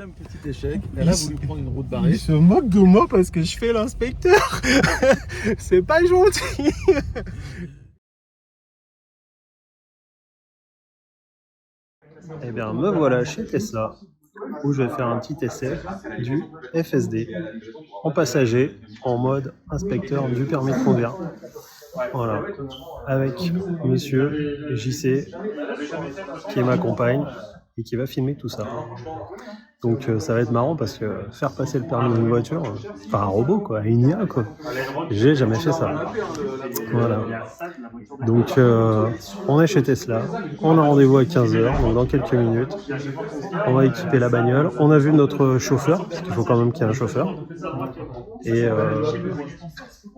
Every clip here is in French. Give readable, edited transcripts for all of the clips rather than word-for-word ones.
deuxième petit échec. Elle a voulu prendre une route barrée. Il se moque de moi parce que je fais l'inspecteur. C'est pas gentil. Eh bien, me voilà chez Tesla, où je vais faire un petit essai du FSD en passager, en mode inspecteur du permis de conduire. Voilà, avec monsieur JC qui m'accompagne et qui va filmer tout ça. Donc ça va être marrant parce que faire passer le permis d'une voiture, enfin un robot quoi, une IA quoi, j'ai jamais fait ça. Voilà. Donc on est chez Tesla, on a rendez-vous à 15h, donc dans quelques minutes. On va équiper la bagnole. On a vu notre chauffeur, parce qu'il faut quand même qu'il y ait un chauffeur.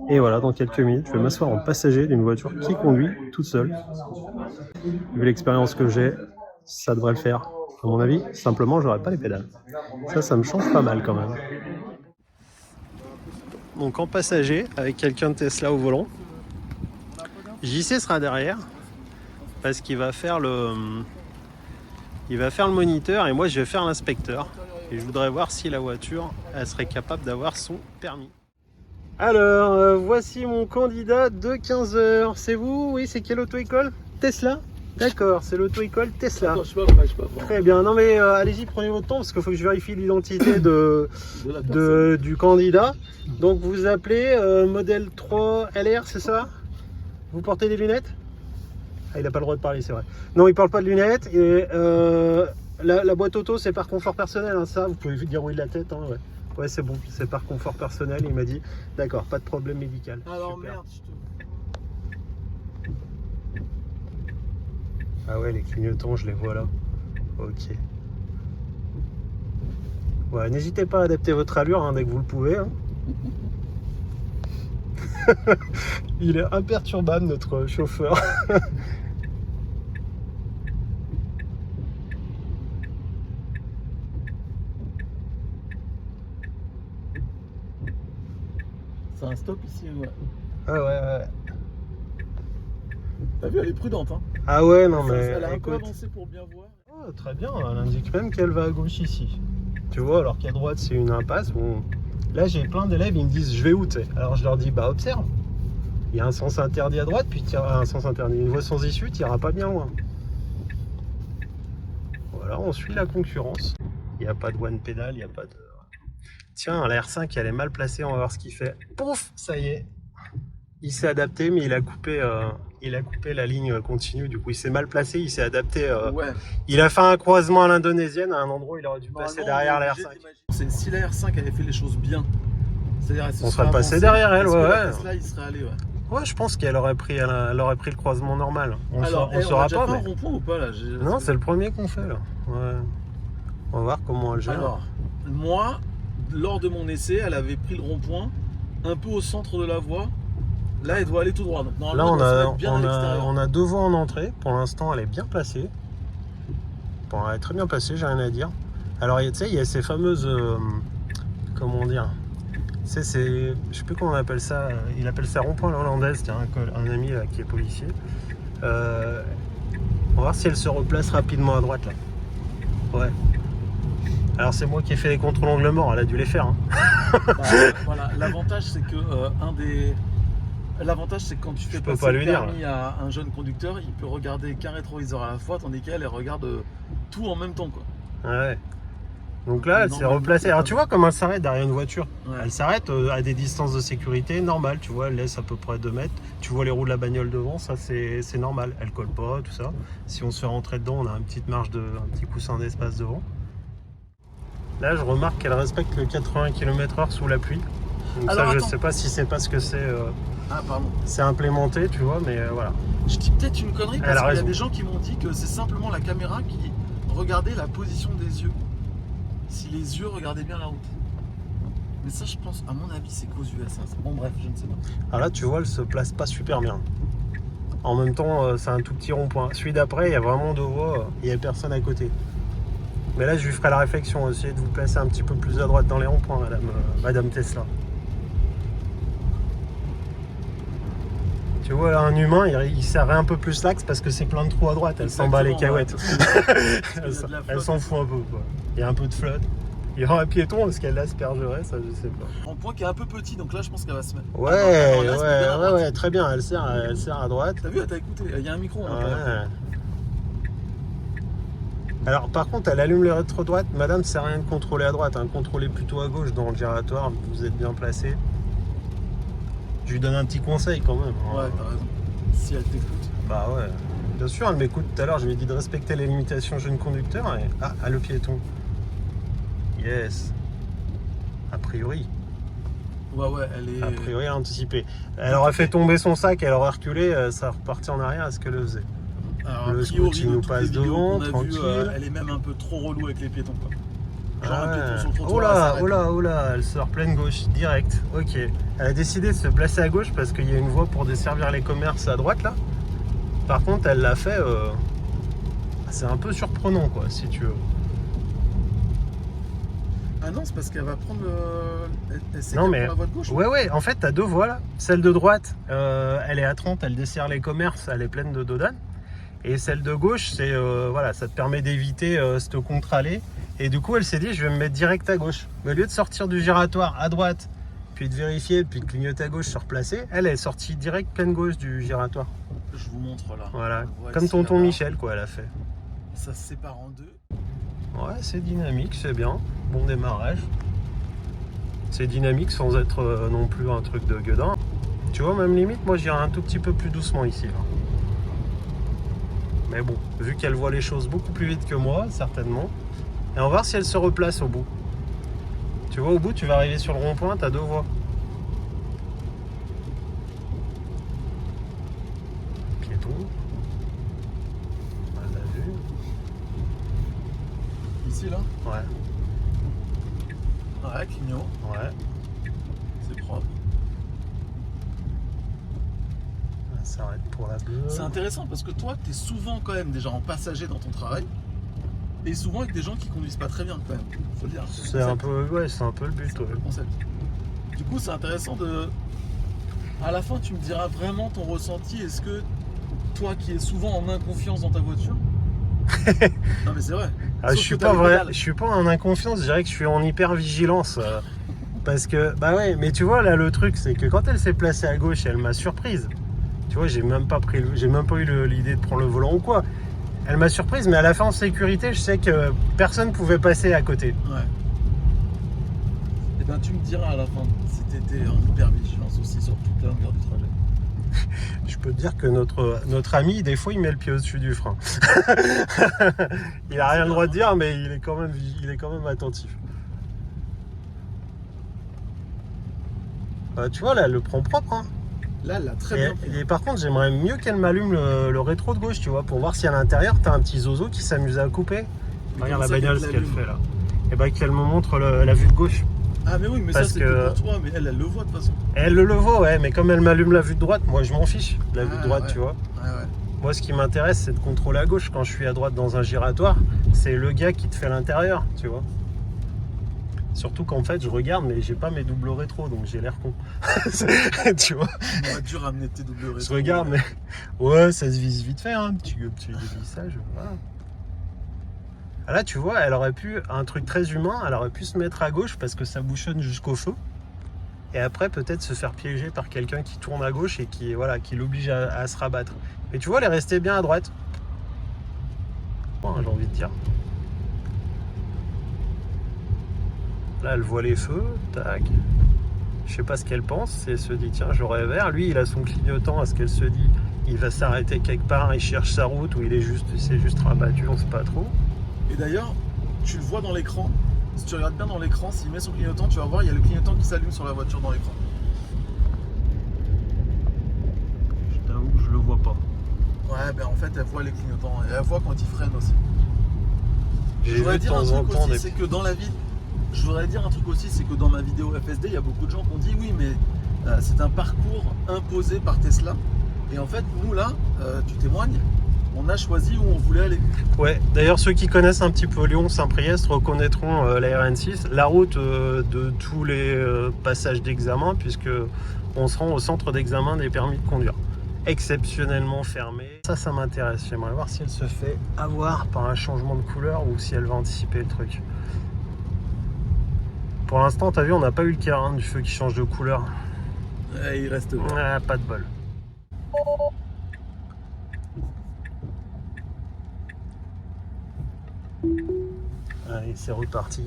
Et voilà, dans quelques minutes, je vais m'asseoir en passager d'une voiture qui conduit toute seule. Vu l'expérience que j'ai, ça devrait le faire. À mon avis, simplement, j'aurais pas les pédales. Ça me change pas mal quand même. Donc en passager, avec quelqu'un de Tesla au volant. JC sera derrière, parce qu'il va faire le moniteur et moi je vais faire l'inspecteur. Et je voudrais voir si la voiture, elle serait capable d'avoir son permis. Alors, voici mon candidat de 15h. C'est vous? Oui, c'est quelle auto-école? Tesla? D'accord, c'est l'auto-école Tesla. Attends, je sais pas. Très bien, non mais allez-y, prenez votre temps parce qu'il faut que je vérifie l'identité du candidat. Donc vous appelez modèle 3 LR, c'est ça? Vous portez des lunettes? Ah, il n'a pas le droit de parler, c'est vrai. Non, il parle pas de lunettes. Et la boîte auto, c'est par confort personnel, hein, ça. Vous pouvez dire oui de la tête. Hein, ouais, ouais c'est bon, c'est par confort personnel. Il m'a dit, d'accord, pas de problème médical. Alors super. merde, je te... Ah ouais, les clignotants, je les vois là. Ok. Ouais, n'hésitez pas à adapter votre allure hein, dès que vous le pouvez. Hein. Il est imperturbable, notre chauffeur. C'est un stop ici, ouais. Ah ouais. T'as vu, elle est prudente, hein. Ah ouais, non mais... Elle a un peu écoute. avancé pour bien voir. Oh, très bien, elle indique même qu'elle va à gauche ici. Tu vois, alors qu'à droite c'est une impasse. Bon, là j'ai plein d'élèves, ils me disent je vais où tu sais. Alors je leur dis bah observe. Il y a un sens interdit à droite, puis un sens interdit. Une voie sans issue, tu iras pas bien loin. Voilà, on suit la concurrence. Il n'y a pas de one pédale, il n'y a pas de... Tiens, la R5 elle est mal placée, on va voir ce qu'il fait. Pouf, ça y est. Il s'est adapté, mais il a coupé la ligne continue. Du coup, il s'est mal placé, il s'est adapté. Ouais. Il a fait un croisement à l'indonésienne, à un endroit où il aurait dû passer derrière la R5. Si la R5 avait fait les choses bien, c'est-à-dire on serait passé derrière elle, ouais. Tesla, il serait allé, ouais. Ouais, je pense qu'elle aurait pris le croisement normal. On Alors, saura on a déjà pas. fait un Mais... rond-point ou pas là? Non, c'est le premier qu'on fait là. Ouais. On va voir comment elle gère. Alors, moi, lors de mon essai, elle avait pris le rond-point un peu au centre de la voie. Là, elle doit aller tout droit. Donc, là, on a deux voies en entrée. Pour l'instant, elle est bien placée. Bon, elle est très bien placée, j'ai rien à dire. Alors, tu sais, il y a ces fameuses... comment dire? Je sais plus comment on appelle ça. Il appelle ça rond-point hollandaise. Tiens, un ami là, qui est policier. On va voir si elle se replace rapidement à droite là. Ouais. Alors c'est moi qui ai fait les contrôles angle mort, elle a dû les faire. Hein. Voilà. L'avantage c'est que l'avantage c'est que quand tu fais passer le permis à un jeune conducteur, il peut regarder qu'un rétroviseur à la fois, tandis qu'elle regarde tout en même temps quoi. Ouais. Donc là, elle s'est replacée. Alors tu vois comment elle s'arrête derrière une voiture. Ouais. Elle s'arrête à des distances de sécurité normales. Tu vois, elle laisse à peu près 2 mètres. Tu vois les roues de la bagnole devant, ça c'est normal. Elle colle pas, tout ça. Si on se fait rentrer dedans, on a une petite marge un petit coussin d'espace devant. Là, je remarque qu'elle respecte le 80 km/h sous la pluie. Donc alors, ça, je sais pas si c'est parce que c'est c'est implémenté, tu vois, mais voilà. Je dis peut-être une connerie parce qu'il y a des gens qui m'ont dit que c'est simplement la caméra qui regardait la position des yeux. Si les yeux regardaient bien la route. Mais ça, je pense, à mon avis, c'est qu'aux US. Bon, bref, je ne sais pas. Alors là, tu vois, elle se place pas super bien. En même temps, c'est un tout petit rond-point. Celui d'après, il y a vraiment 2 voies, il n'y a personne à côté. Mais là, je lui ferai la réflexion aussi de vous placer un petit peu plus à droite dans les ronds-points, madame Tesla. Tu vois, là, un humain, il serrait un peu plus l'axe parce que c'est plein de trous à droite. Elle s'en bat les cahuètes. Elle s'en fout un peu, quoi. Il y a un peu de flotte. Il y aura un piéton, est-ce qu'elle l'aspergerait, ça je sais pas. En point qui est un peu petit, donc là je pense qu'elle va se mettre. Ouais, Ah, non, là, c'est bien à droite. ouais, très bien, elle sert à droite. T'as vu, elle t'a écouté, il y a un micro. Hein, Ouais. Alors par contre, elle allume le rétro droite. Madame, ça sert à rien de contrôler à droite, hein. Contrôlez plutôt à gauche dans le giratoire, vous êtes bien placé. Je lui donne un petit conseil quand même. Hein. Ouais, t'as raison. Si elle t'écoute. Bah ouais. Bien sûr, elle m'écoute tout à l'heure, je lui ai dit de respecter les limitations jeune conducteur. Et... Ah, le piéton. Yes. A priori. Ouais, elle est. A priori, elle a anticipé. Elle aurait fait tomber son sac, elle aurait reculé, ça repartit en arrière à ce qu'elle le faisait. Alors, Le a priori, scooter nous passe devant, tranquille. Elle est même un peu trop relou avec les piétons, quoi. Genre un Ouais. piéton sur le trottoir. Oh là, elle sort pleine gauche, direct. Ok. Elle a décidé de se placer à gauche parce qu'il y a une voie pour desservir les commerces à droite là. Par contre, elle l'a fait. C'est un peu surprenant, quoi, si tu veux. Ah non, c'est parce qu'elle va prendre Non, mais la voie de gauche. ouais, en fait, t'as deux voies là. Celle de droite, elle est à 30, elle dessert les commerces, elle est pleine de dodanes. Et celle de gauche, c'est voilà, ça te permet d'éviter cette contre-allée. Et du coup, elle s'est dit, je vais me mettre direct à gauche. Mais au lieu de sortir du giratoire à droite, puis de vérifier, puis de clignoter à gauche, se replacer, elle est sortie direct pleine gauche du giratoire. Je vous montre là. Voilà, Ouais, comme tonton là-bas. Michel, quoi, elle a fait. Ça se sépare en deux. Ouais, c'est dynamique, c'est bien. Bon démarrage. C'est dynamique sans être non plus un truc de gueudin. Tu vois, même limite, moi j'irais un tout petit peu plus doucement ici. Là. Mais bon, vu qu'elle voit les choses beaucoup plus vite que moi, certainement. Et on va voir si elle se replace au bout. Tu vois, au bout, tu vas arriver sur le rond-point, t'as deux voies. Piéton. On l'a vu. Ici, là. Ouais, Ouais, clignot. ouais. C'est propre. Elle s'arrête pour la bleue. C'est intéressant parce que toi, t'es souvent quand même déjà en passager dans ton travail. Et souvent avec des gens qui conduisent pas très bien quand même. Faut le dire. C'est un peu, ouais, c'est un peu le but. C'est un peu le concept. Du coup, c'est intéressant de. À la fin, tu me diras vraiment ton ressenti. Est-ce que toi qui es souvent en inconfiance dans ta voiture. Non, mais c'est vrai. Ah, je suis pas en inconfiance, je dirais que je suis en hyper vigilance. Parce que, bah ouais, mais tu vois, là, le truc, c'est que quand elle s'est placée à gauche, elle m'a surprise. Tu vois, j'ai même pas eu l'idée de prendre le volant ou quoi. Elle m'a surprise, mais à la fin, en sécurité, je sais que personne pouvait passer à côté. Ouais. Et ben, tu me diras à la fin si t'étais en hyper vigilance aussi sur toute la longueur du trajet. Je peux te dire que notre ami, des fois, il met le pied au-dessus du frein. Il a rien le droit de dire, mais il est quand même attentif. Tu vois, là, elle le prend propre. Hein. Là, elle l'a très bien pris. Et par contre, j'aimerais mieux qu'elle m'allume le rétro de gauche, tu vois, pour voir si à l'intérieur, t'as un petit zozo qui s'amuse à couper. Mais regarde la comment ça bagnole, ce qu'elle qu'elle l'allume fait là. Et bah, qu'elle me montre la vue de gauche. Ah, mais oui, mais Parce ça, c'est que pour toi. Mais elle le voit de toute façon. Elle le voit, ouais, mais comme elle m'allume la vue de droite, moi, je m'en fiche de la vue de droite, ouais. tu vois. Ouais, ouais. Moi, ce qui m'intéresse, c'est de contrôler à gauche. Quand je suis à droite dans un giratoire, c'est le gars qui te fait l'intérieur, tu vois. Surtout qu'en fait, je regarde, mais j'ai pas mes doubles rétro, donc j'ai l'air con. Tu vois. On aurait dû ramener tes doubles rétro. Je regarde, mais ouais, ça se vise vite fait, hein, petit dévissage, voilà. Ah, là, tu vois, elle aurait pu, un truc très humain, elle aurait pu se mettre à gauche parce que ça bouchonne jusqu'au feu. Et après, peut-être se faire piéger par quelqu'un qui tourne à gauche et qui l'oblige à se rabattre. Mais tu vois, elle est restée bien à droite. Bon, j'ai envie de dire. Là, elle voit les feux, tac. Je sais pas ce qu'elle pense, elle se dit, tiens, j'aurai vert. Lui, il a son clignotant, est-ce qu'elle se dit, il va s'arrêter quelque part, il cherche sa route, ou il s'est juste rabattu, on sait pas trop. Et d'ailleurs, tu le vois dans l'écran. Si tu regardes bien dans l'écran, s'il met son clignotant, tu vas voir, il y a le clignotant qui s'allume sur la voiture dans l'écran. Je t'avoue que je le vois pas. Ouais, ben en fait, elle voit les clignotants et elle voit quand il freine aussi. J'ai Je vu voudrais de dire un temps en truc temps aussi, des... c'est que dans la vie, je voudrais dire un truc aussi, c'est que dans ma vidéo FSD, il y a beaucoup de gens qui ont dit oui, mais c'est un parcours imposé par Tesla. Et en fait, nous là, tu témoignes, on a choisi où on voulait aller. Ouais, d'ailleurs, ceux qui connaissent un petit peu Lyon-Saint-Priest reconnaîtront la RN6, la route de tous les passages d'examen, puisque on se rend au centre d'examen des permis de conduire. Exceptionnellement fermé. Ça m'intéresse. J'aimerais voir si elle se fait avoir par un changement de couleur ou si elle va anticiper le truc. Pour l'instant, t'as vu, on n'a pas eu le cas hein, du feu qui change de couleur. Il reste vert. Ah, pas de bol. Allez, c'est reparti.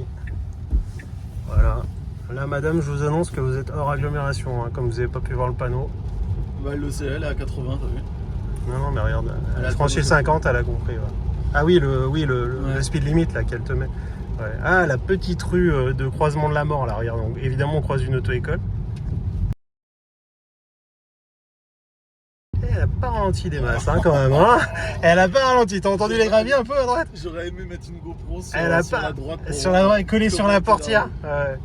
Voilà. Là, madame, je vous annonce que vous êtes hors agglomération, hein, comme vous n'avez pas pu voir le panneau. Bah, elle le sait, elle est à 80, t'as vu? Non, mais regarde, elle a le franchi le 50, elle a compris. Ouais. Ah oui, le speed limit là qu'elle te met. Ouais. Ah, la petite rue de croisement de la mort là, regarde. Donc, évidemment, on croise une auto-école. Et elle a pas ralenti des masses hein, quand même. Hein. Elle a pas ralenti. T'as entendu les graviers un peu à droite? J'aurais aimé mettre une GoPro sur, Elle a sur pas, la droite. sur la droite, collée sur la portière. Ouais.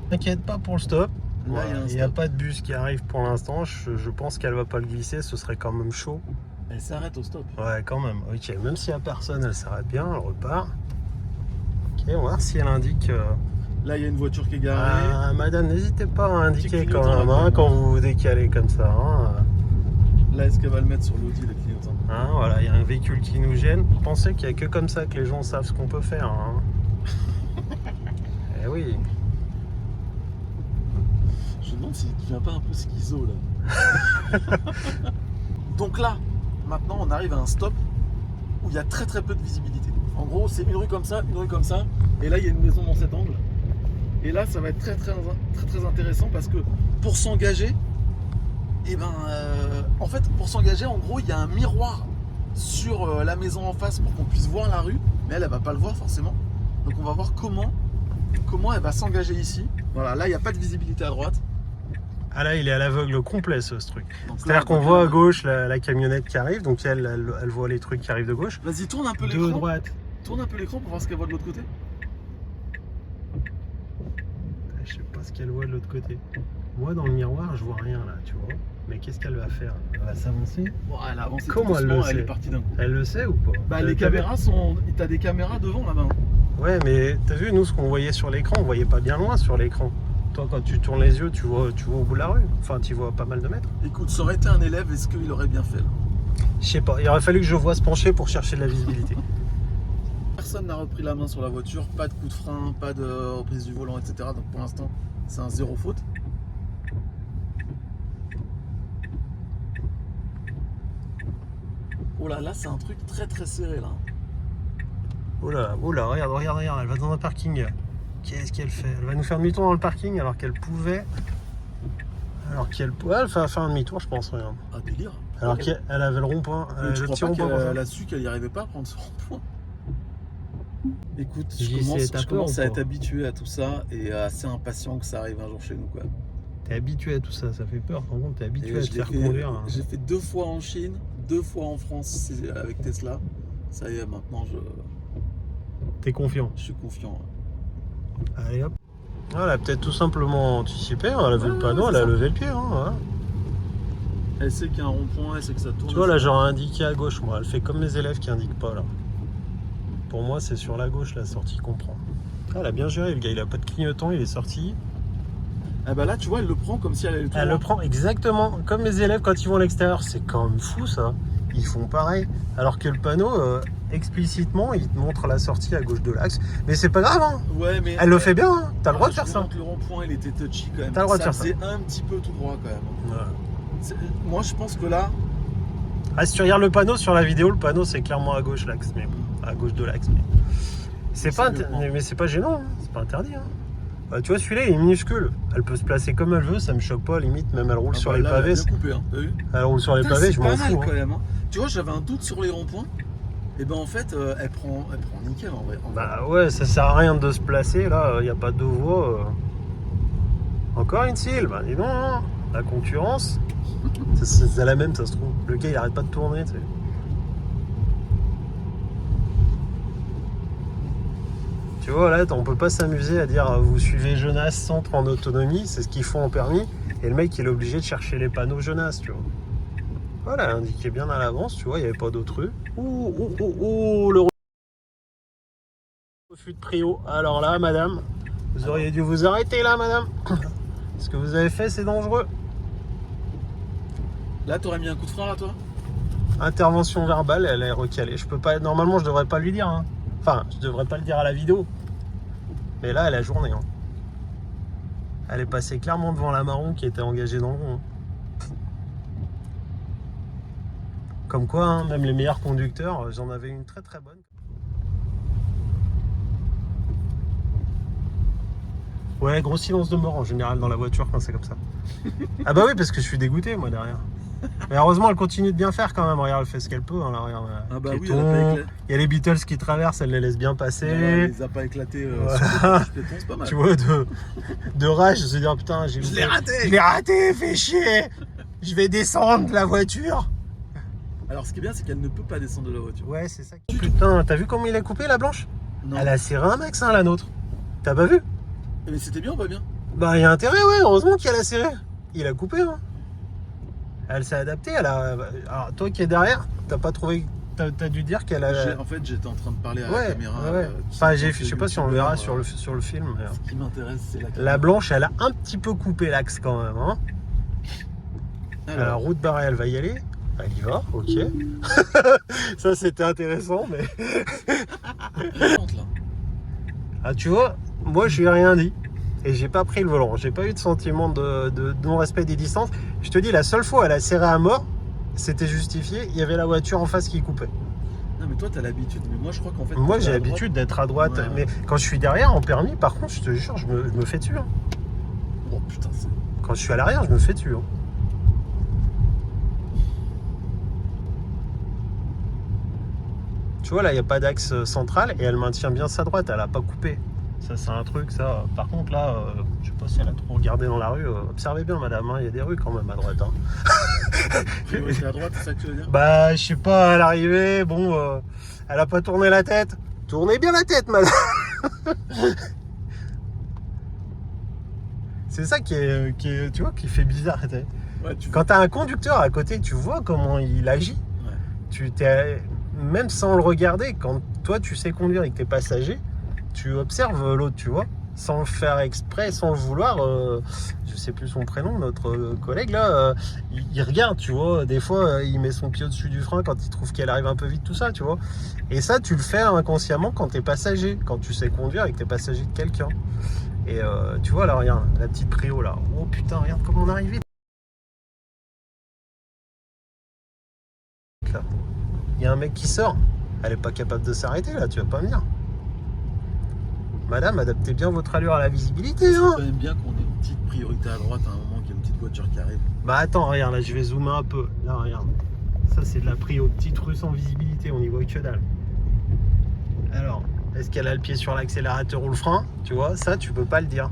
T'inquiète pas pour le stop. Là, Il n'y a pas de bus qui arrive pour l'instant. Je pense qu'elle va pas le glisser. Ce serait quand même chaud. Elle s'arrête au stop. Ouais, quand même. Ok, même s'il n'y a personne, elle s'arrête bien. Elle repart. Ok, on va voir si elle indique. Là, il y a une voiture qui est garée. Ah, madame, n'hésitez pas à indiquer quand même hein, quand vous vous décalez comme ça. Hein. Là, est-ce qu'elle va le mettre sur l'Audi, le clignotant? Hein, voilà, il y a un véhicule qui nous gêne. Pensez qu'il n'y a que comme ça que les gens savent ce qu'on peut faire. Hein. Eh oui. Je me demande s'il ne devient pas un peu schizo là. Donc là, maintenant, on arrive à un stop où il y a très très peu de visibilité. En gros, c'est une rue comme ça, et là, il y a une maison dans cet angle. Et là, ça va être très intéressant parce que pour s'engager, en fait, pour s'engager, en gros, il y a un miroir sur la maison en face pour qu'on puisse voir la rue, mais elle va pas le voir forcément. Donc on va voir comment elle va s'engager ici. Voilà, là, il n'y a pas de visibilité à droite. Ah là, il est à l'aveugle complet ce truc. C'est-à-dire qu'on voit à gauche la camionnette qui arrive, donc elle voit les trucs qui arrivent de gauche. Vas-y, tourne un peu l'écran. De droite. Tourne un peu l'écran pour voir ce qu'elle voit de l'autre côté. Je sais pas ce qu'elle voit de l'autre côté. Moi, dans le miroir, je vois rien là, tu vois. Mais qu'est-ce qu'elle va faire? Elle va s'avancer? Bon, elle a avancé. Comment elle le sait? Elle est partie d'un coup. Elle le sait ou pas? Bah, les caméras sont. T'as des caméras devant là-bas. Ouais, mais t'as vu, nous, ce qu'on voyait sur l'écran, on voyait pas bien loin sur l'écran. Toi, quand tu tournes les yeux, tu vois au bout de la rue. Enfin, tu vois pas mal de mètres. Écoute, ça aurait été un élève, est-ce qu'il aurait bien fait là? Je sais pas, il aurait fallu que je vois se pencher pour chercher de la visibilité. Personne n'a repris la main sur la voiture, pas de coup de frein, pas de reprise du volant, etc. Donc pour l'instant, c'est un zéro faute. Oh là, là c'est un truc très très serré là. Oh là, regarde, elle va dans un parking. Qu'est-ce qu'elle fait? Elle va nous faire demi-tour dans le parking alors qu'elle pouvait. Elle va faire un demi-tour, je pense, regarde. Ah, délire. Alors qu'elle avait le rond-point. Tu crois pas qu'elle a su qu'elle n'y arrivait pas à prendre ce rond-point? Écoute, je commence à être habitué à tout ça et assez impatient que ça arrive un jour chez nous, quoi. T'es habitué à tout ça, ça fait peur. Par contre, t'es habitué à te faire conduire. Hein. J'ai fait 2 fois en Chine, 2 fois en France avec Tesla. Ça y est, maintenant T'es confiant? Je suis confiant. Allez hop. Elle a peut-être tout simplement anticipé, elle a vu le panneau, elle a levé le pied. Hein, voilà. Elle sait qu'il y a un rond-point, elle sait que ça tourne. Tu vois là, j'aurais indiqué à gauche, moi. Elle fait comme mes élèves qui indiquent pas là. Pour moi, c'est sur la gauche la sortie qu'on prend. Ah, elle a bien géré, le gars, il a pas de clignotant, il est sorti. Ah bah là, tu vois, elle le prend comme si elle allait le tourner. Elle le prend exactement comme mes élèves quand ils vont à l'extérieur. C'est quand même fou ça. Ils font pareil. Alors que le panneau, explicitement, il te montre la sortie à gauche de l'axe. Mais c'est pas grave, hein. Ouais, mais elle le fait bien, hein. T'as le droit de faire ça. Le rond-point, il était touchy quand même. T'as le droit de faire ça. C'est un petit peu tout droit quand même. Ouais. Moi, je pense que là. Ah, si tu regardes le panneau sur la vidéo, le panneau c'est clairement à gauche l'axe, mais à gauche de l'axe. Mais c'est pas, mais c'est pas gênant, hein. C'est pas interdit. Hein. Bah, tu vois, celui-là il est minuscule. Elle peut se placer comme elle veut, ça me choque pas. Limite, même elle roule sur les pavés. Elle a bien coupé, hein. T'as vu ? Elle roule sur les pavés, je m'en fous. Quand même, hein. Tu vois, j'avais un doute sur les ronds-points. Et ben en fait, elle prend nickel en vrai. Bah ouais, ça sert à rien de se placer là. Il n'y a pas de voie. Encore une cile, bah dis donc, hein. La concurrence. C'est la même, ça se trouve. Le gars il arrête pas de tourner, tu sais. Tu vois, là, on peut pas s'amuser à dire vous suivez Jonas centre en autonomie, c'est ce qu'ils font en permis, et le mec il est obligé de chercher les panneaux Jonas, tu vois. Voilà, indiqué bien à l'avance, tu vois, il n'y avait pas d'autre rue. Le refus de prio. Alors là, madame, vous auriez dû vous arrêter là, madame. Ce que vous avez fait, c'est dangereux. Là, t'aurais mis un coup de frein là, toi ? Intervention verbale, elle est recalée. Je peux pas. Normalement, je devrais pas lui dire. Hein. Enfin, je devrais pas le dire à la vidéo. Mais là, elle a journée. Hein. Elle est passée clairement devant la marron qui était engagée dans le rond. Comme quoi, hein, même les meilleurs conducteurs, j'en avais une très très bonne. Ouais, gros silence de mort en général dans la voiture quand c'est comme ça. Ah bah oui, parce que je suis dégoûté moi derrière. Mais heureusement, elle continue de bien faire quand même. Regarde, elle fait ce qu'elle peut. Hein, là, regarde, ah bah piéton. Oui, elle a pas éclaté. Il y a les Beatles qui traversent, elle les laisse bien passer. Elle les a pas éclatés Voilà. sur le piéton, c'est pas mal. Tu vois, de rage, je me dire putain, je l'ai raté, fais chier. Je vais descendre de la voiture. Alors ce qui est bien, c'est qu'elle ne peut pas descendre de la voiture. Ouais, c'est ça. Putain, t'as vu comment il a coupé la blanche? Non. Elle a serré un max, hein, la nôtre. T'as pas vu? Mais c'était bien ou pas bien? Bah, il y a intérêt, ouais, heureusement qu'il a serré. Il a coupé, hein. Elle s'est adaptée, elle a. Alors, toi qui es derrière, t'as pas trouvé. T'as dû dire qu'elle a. En fait, j'étais en train de parler à la caméra. Ouais. Enfin, je sais pas si on le verra sur le film. Mais... Ce qui m'intéresse, c'est la caméra. La blanche, elle a un petit peu coupé l'axe quand même, hein. Alors, route barrée, elle va y aller. Elle y va, ok. Ça, c'était intéressant, mais. Ah, tu vois, moi, je lui ai rien dit. Et j'ai pas pris le volant. J'ai pas eu de sentiment de non-respect des distances. Je te dis, la seule fois, elle a serré à mort, c'était justifié. Il y avait la voiture en face qui coupait. Non, mais toi, t'as l'habitude. Mais moi, je crois qu'en fait. Moi, j'ai l'habitude d'être à droite. Ouais. Mais quand je suis derrière en permis, par contre, je te jure, je me fais dessus. Hein. Oh putain, c'est. Quand je suis à l'arrière, je me fais dessus. Hein. Tu vois, là, il n'y a pas d'axe central et elle maintient bien sa droite. Elle n'a pas coupé. Ça, c'est un truc, ça. Par contre, là, je sais pas si elle a trop regardé dans la rue. Observez bien, madame, il y a des rues quand même à droite. Hein. C'est à droite, c'est ça que tu veux dire? Bah, je sais pas, à l'arrivée, bon, elle a pas tourné la tête. Tournez bien la tête, madame. C'est ça qui est, tu vois, qui fait bizarre. Ouais, quand t'as un conducteur à côté, tu vois comment il agit. Ouais. Même sans le regarder, quand toi, tu sais conduire avec tes passagers, tu observes l'autre, tu vois, sans le faire exprès, sans le vouloir. Je sais plus son prénom, notre collègue là, il regarde, tu vois. Des fois, il met son pied au-dessus du frein quand il trouve qu'elle arrive un peu vite, tout ça, tu vois. Et ça, tu le fais inconsciemment quand t'es passager, quand tu sais conduire avec tes passagers de quelqu'un. Et tu vois, là, regarde, la petite Prio là. Oh putain, regarde comment on arrive vite. Là. Il y a un mec qui sort. Elle est pas capable de s'arrêter là, tu vas pas venir. Madame, adaptez bien votre allure à la visibilité. C'est quand même bien qu'on ait une petite priorité à droite à un moment qu'il y a une petite voiture qui arrive. Bah attends, regarde, là je vais zoomer un peu. Là, regarde. Ça, c'est de la prio. Petite rue sans visibilité, on y voit que dalle. Alors, est-ce qu'elle a le pied sur l'accélérateur ou le frein? Tu vois, ça, tu peux pas le dire.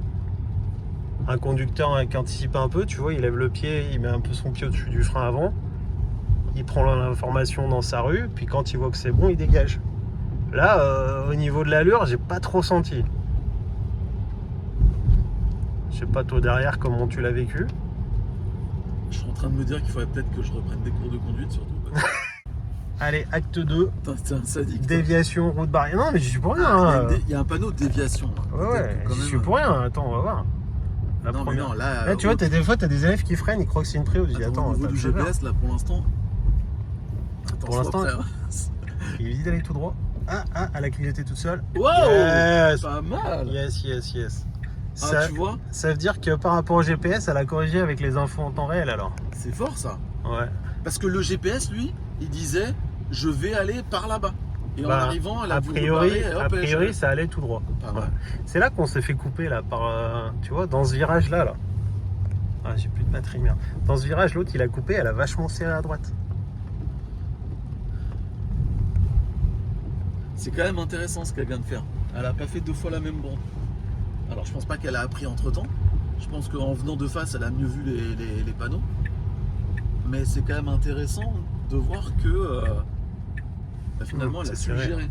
Un conducteur qui anticipe un peu, tu vois, il lève le pied, il met un peu son pied au-dessus du frein avant. Il prend l'information dans sa rue, puis quand il voit que c'est bon, il dégage. Là, au niveau de l'allure, j'ai pas trop senti. Je sais pas toi derrière comment tu l'as vécu. Je suis en train de me dire qu'il faudrait peut-être que je reprenne des cours de conduite surtout. Allez, acte 2. T'es un sadique. Déviation, route barrière. Non, mais j'y suis pour rien. Il y a un panneau de déviation. Là. Ouais, j'y suis pour rien. Attends, on va voir. Non, mais non, là tu vois, des fois, t'as des élèves qui freinent, ils croient que c'est une Prio. Attends, au niveau du GPS, là, pour l'instant. Pour l'instant, il est dit d'aller tout droit. Ah, elle a clignoté toute seule. Wow, yes. Pas mal. Yes. Ah, tu vois, ça veut dire que par rapport au GPS, elle a corrigé avec les infos en temps réel alors. C'est fort ça. Ouais. Parce que le GPS, lui, il disait je vais aller par là-bas. Et en arrivant, a priori, ça allait tout droit. Ouais. C'est là qu'on s'est fait couper là par, tu vois, dans ce virage là. Ah, j'ai plus de batterie, merde. Dans ce virage, l'autre il a coupé, elle a vachement serré à droite. C'est quand même intéressant ce qu'elle vient de faire. Elle a pas fait 2 fois la même bande. Alors je pense pas qu'elle a appris entre temps. Je pense qu'en venant de face, elle a mieux vu les panneaux. Mais c'est quand même intéressant de voir que finalement elle a su gérer.